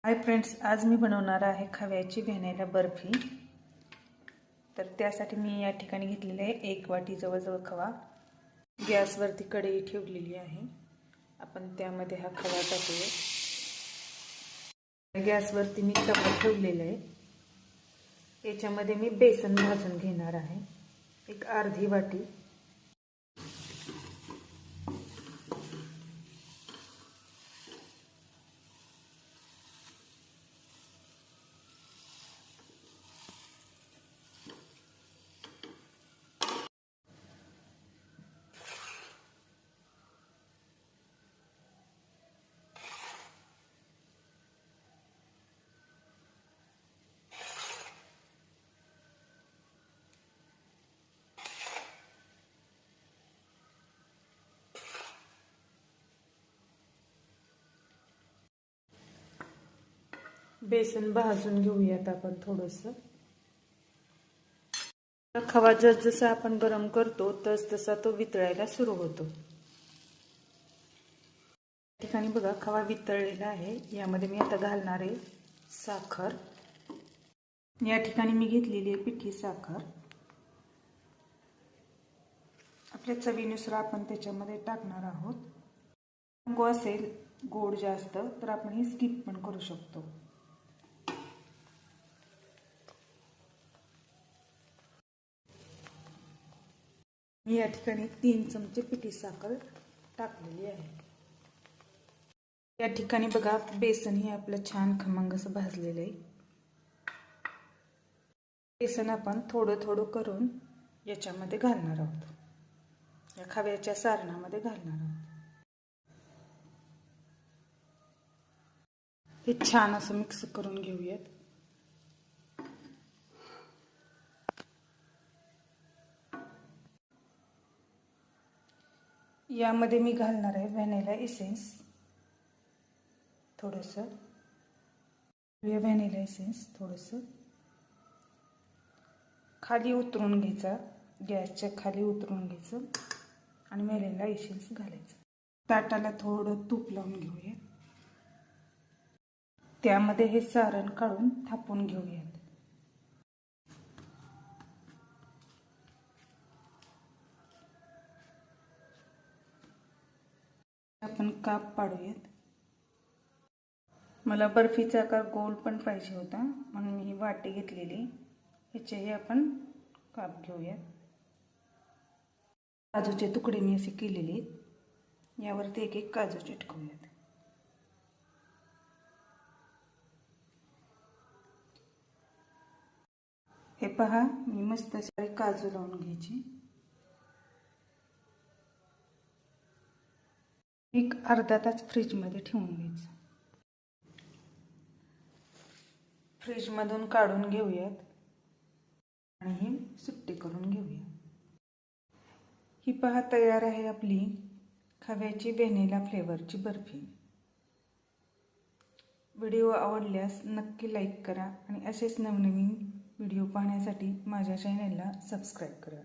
Hi friends, आज मी बनवणार आहे खव्याची व्हॅनिला बर्फी। तर त्यासाठी मी या ठिकाणी घेतलेले आहे 1 वाटी जवळजवळ खवा। गॅसवरती कढई ठेवलेली आहे। आपण त्यामध्ये हा खवा टाकूया। गॅसवरती मी तवा ठेवलेला आहे। याच्यामध्ये मी बेसन भाजून घेणार आहे, एक अर्धी वाटी। बेसन भाजून घेऊयात आपण थोडंसं। खवा जसजसा आपण गरम करतो तसतसा तो वितळायला सुरू होतो। या ठिकाणी बघा खवा वितळलेला आहे। यामध्ये मी आता घालणार आहे साखर। या ठिकाणी मी घेतलेली आहे पिठी साखर। आपल्या चवीनुसार आपण त्याच्यामध्ये टाकणार आहोत। नको असेल गोड जास्त तर आपण हे स्किप पण करू शकतो। मी या ठिकाणी 3 चमचे पिठी साखर टाकलेली आहे। या ठिकाणी बघा बेसन हे आपलं छान खमंग असं भाजलेलं आहे। बेसन आपण थोडं थोडं करून याच्यामध्ये घालणार आहोत, या खव्याच्या सारणामध्ये घालणार आहोत। हे छान असं मिक्स करून घेऊयात। यामध्ये मी घालणार आहे व्हॅनिला इसेन्स थोडंसं, व्हॅनिला इसेन्स थोडंसं खाली उतरून घ्यायचा, गॅसच्या खाली उतरून घ्यायचं आणि व्हॅनिला इसेन्स घालायचं। ताटाला थोडं तूप लावून घेऊया। त्यामध्ये हे सारण काढून थापून घेऊयात। आपण काप पाडूयात। मला बर्फीचा आकार गोल पण पाहिजे होता, म्हणून मी ही वाटी घेतलेली। ह्याचेही आपण काप घेऊयात। काजूचे तुकडे मी असे केलेले, यावरती एक एक काजू चिटकवूयात। हे पहा, मी मस्त असे काजू लावून घ्यायचे। एक अर्धा तास फ्रीजमध्ये ठेवून घ्यायचं। फ्रीजमधून काढून घेऊयात आणि ही सुट्टी करून घेऊया। ही पहा तयार आहे आपली खव्याची व्हॅनिला फ्लेवरची बर्फी। व्हिडिओ आवडल्यास नक्की लाईक करा आणि असेच नवनवीन व्हिडिओ पाहण्यासाठी माझ्या चॅनलला सबस्क्राईब करा।